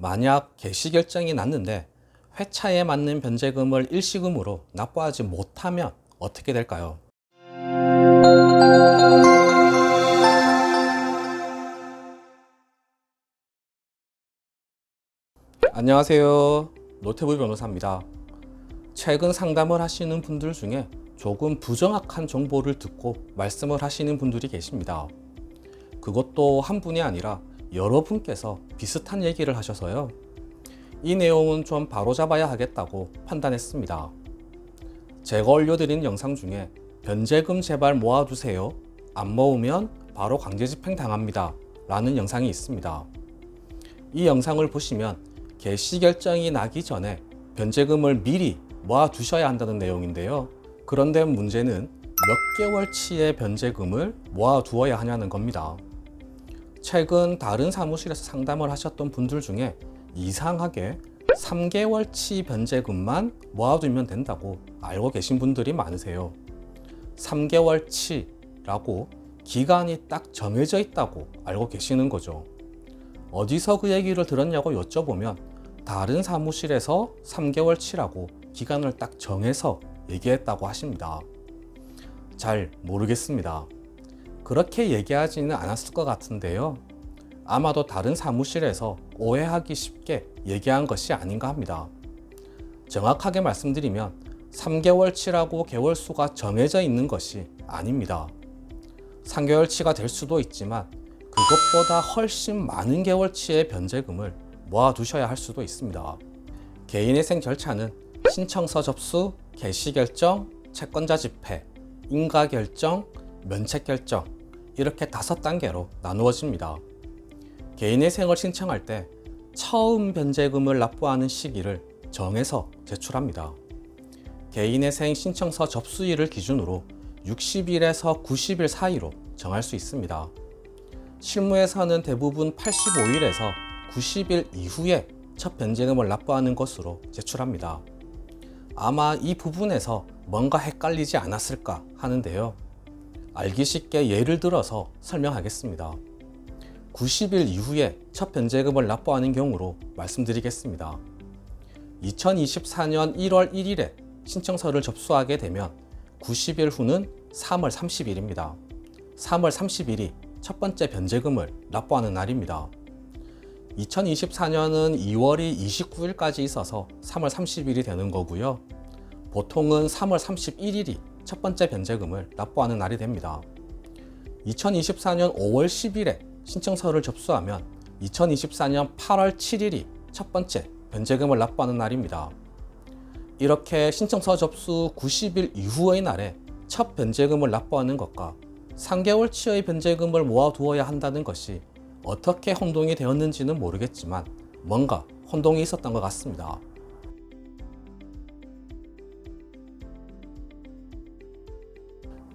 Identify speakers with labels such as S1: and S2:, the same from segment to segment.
S1: 만약 개시결정이 났는데 회차에 맞는 변제금을 일시금으로 납부하지 못하면 어떻게 될까요? 안녕하세요. 노태부 변호사입니다. 최근 상담을 하시는 분들 중에 조금 부정확한 정보를 듣고 말씀을 하시는 분들이 계십니다. 그것도 한 분이 아니라 여러분께서 비슷한 얘기를 하셔서요. 이 내용은 좀 바로잡아야 하겠다고 판단했습니다. 제가 올려드린 영상 중에 변제금 제발 모아두세요. 안 모으면 바로 강제집행 당합니다. 라는 영상이 있습니다. 이 영상을 보시면 개시결정이 나기 전에 변제금을 미리 모아두셔야 한다는 내용인데요. 그런데 문제는 몇 개월치의 변제금을 모아두어야 하냐는 겁니다. 최근 다른 사무실에서 상담을 하셨던 분들 중에 이상하게 3개월치 변제금만 모아두면 된다고 알고 계신 분들이 많으세요. 3개월치라고 기간이 딱 정해져 있다고 알고 계시는 거죠. 어디서 그 얘기를 들었냐고 여쭤보면 다른 사무실에서 3개월치라고 기간을 딱 정해서 얘기했다고 하십니다. 잘 모르겠습니다. 그렇게 얘기하지는 않았을 것 같은데요. 아마도 다른 사무실에서 오해하기 쉽게 얘기한 것이 아닌가 합니다. 정확하게 말씀드리면 3개월치라고 개월수가 정해져 있는 것이 아닙니다. 3개월치가 될 수도 있지만 그것보다 훨씬 많은 개월치의 변제금을 모아두셔야 할 수도 있습니다. 개인회생 절차는 신청서 접수, 개시결정, 채권자 집행, 인가결정, 면책결정 이렇게 5단계로 나누어집니다. 개인회생을 신청할 때 처음 변제금을 납부하는 시기를 정해서 제출합니다. 개인회생 신청서 접수일을 기준으로 60일에서 90일 사이로 정할 수 있습니다. 실무에서는 대부분 85일에서 90일 이후에 첫 변제금을 납부하는 것으로 제출합니다. 아마 이 부분에서 뭔가 헷갈리지 않았을까 하는데요. 알기 쉽게 예를 들어서 설명하겠습니다. 90일 이후에 첫 변제금을 납부하는 경우로 말씀드리겠습니다. 2024년 1월 1일에 신청서를 접수하게 되면 90일 후는 3월 30일입니다. 3월 30일이 첫 번째 변제금을 납부하는 날입니다. 2024년은 2월이 29일까지 있어서 3월 30일이 되는 거고요. 보통은 3월 31일이 첫 번째 변제금을 납부하는 날이 됩니다. 2024년 5월 10일에 신청서를 접수하면 2024년 8월 7일이 첫 번째 변제금을 납부하는 날입니다. 이렇게 신청서 접수 90일 이후의 날에 첫 변제금을 납부하는 것과 3개월치의 변제금을 모아두어야 한다는 것이 어떻게 혼동이 되었는지는 모르겠지만 뭔가 혼동이 있었던 것 같습니다.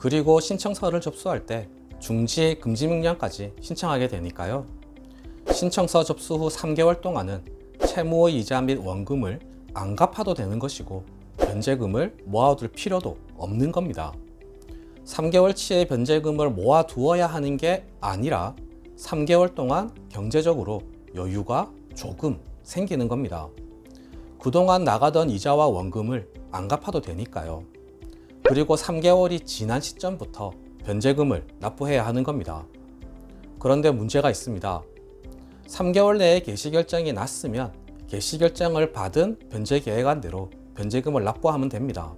S1: 그리고 신청서를 접수할 때 중지 금지 명령까지 신청하게 되니까요. 신청서 접수 후 3개월 동안은 채무의 이자 및 원금을 안 갚아도 되는 것이고 변제금을 모아둘 필요도 없는 겁니다. 3개월치의 변제금을 모아두어야 하는 게 아니라 3개월 동안 경제적으로 여유가 조금 생기는 겁니다. 그동안 나가던 이자와 원금을 안 갚아도 되니까요. 그리고 3개월이 지난 시점부터 변제금을 납부해야 하는 겁니다. 그런데 문제가 있습니다. 3개월 내에 개시결정이 났으면 개시결정을 받은 변제계획안대로 변제금을 납부하면 됩니다.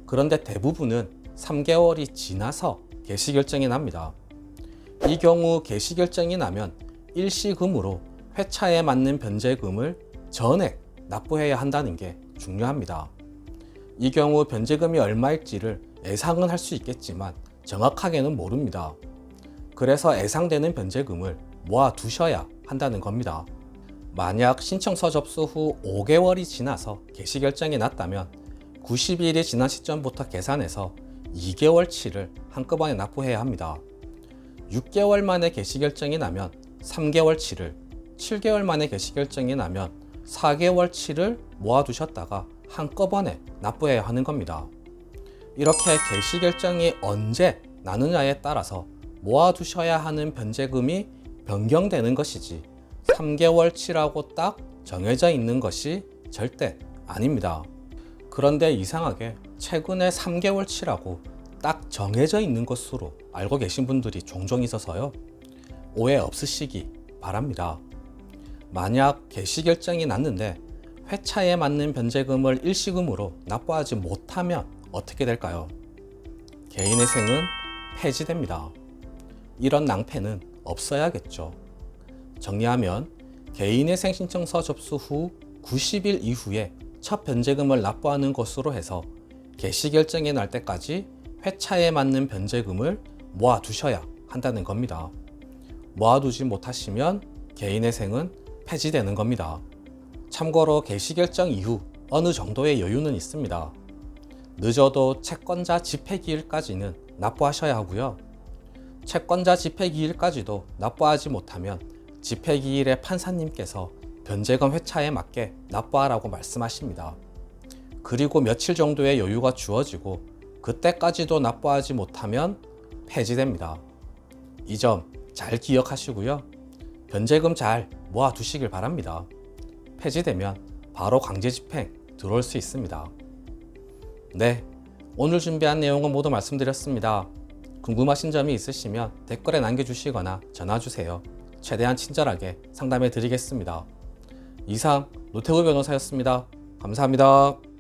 S1: 그런데 대부분은 3개월이 지나서 개시결정이 납니다. 이 경우 개시결정이 나면 일시금으로 회차에 맞는 변제금을 전액 납부해야 한다는 게 중요합니다. 이 경우 변제금이 얼마일지를 예상은 할 수 있겠지만 정확하게는 모릅니다. 그래서 예상되는 변제금을 모아두셔야 한다는 겁니다. 만약 신청서 접수 후 5개월이 지나서 개시결정이 났다면 90일이 지난 시점부터 계산해서 2개월치를 한꺼번에 납부해야 합니다. 6개월 만에 개시결정이 나면 3개월치를, 7개월 만에 개시결정이 나면 4개월치를 모아두셨다가 한꺼번에 납부해야 하는 겁니다. 이렇게 개시결정이 언제 나느냐에 따라서 모아두셔야 하는 변제금이 변경되는 것이지 3개월치라고 딱 정해져 있는 것이 절대 아닙니다. 그런데 이상하게 최근에 3개월치라고 딱 정해져 있는 것으로 알고 계신 분들이 종종 있어서요. 오해 없으시기 바랍니다. 만약 개시 결정이 났는데 회차에 맞는 변제금을 일시금으로 납부하지 못하면 어떻게 될까요? 개인의 생은 폐지됩니다. 이런 낭패는 없어야겠죠. 정리하면 개인의 생 신청서 접수 후 90일 이후에 첫 변제금을 납부하는 것으로 해서 개시 결정이 날 때까지 회차에 맞는 변제금을 모아두셔야 한다는 겁니다. 모아두지 못하시면 개인의 생은 폐지되는 겁니다. 참고로 개시 결정 이후 어느 정도의 여유는 있습니다. 늦어도 채권자 집행기일까지는 납부하셔야 하고요. 채권자 집행기일까지도 납부하지 못하면 집행기일의 판사님께서 변제금 회차에 맞게 납부하라고 말씀하십니다. 그리고 며칠 정도의 여유가 주어지고 그때까지도 납부하지 못하면 폐지됩니다. 이 점 잘 기억하시고요. 변제금 잘 모아두시길 바랍니다. 폐지되면 바로 강제 집행 들어올 수 있습니다. 네, 오늘 준비한 내용은 모두 말씀드렸습니다. 궁금하신 점이 있으시면 댓글에 남겨주시거나 전화주세요. 최대한 친절하게 상담해 드리겠습니다. 이상 노태우 변호사였습니다. 감사합니다.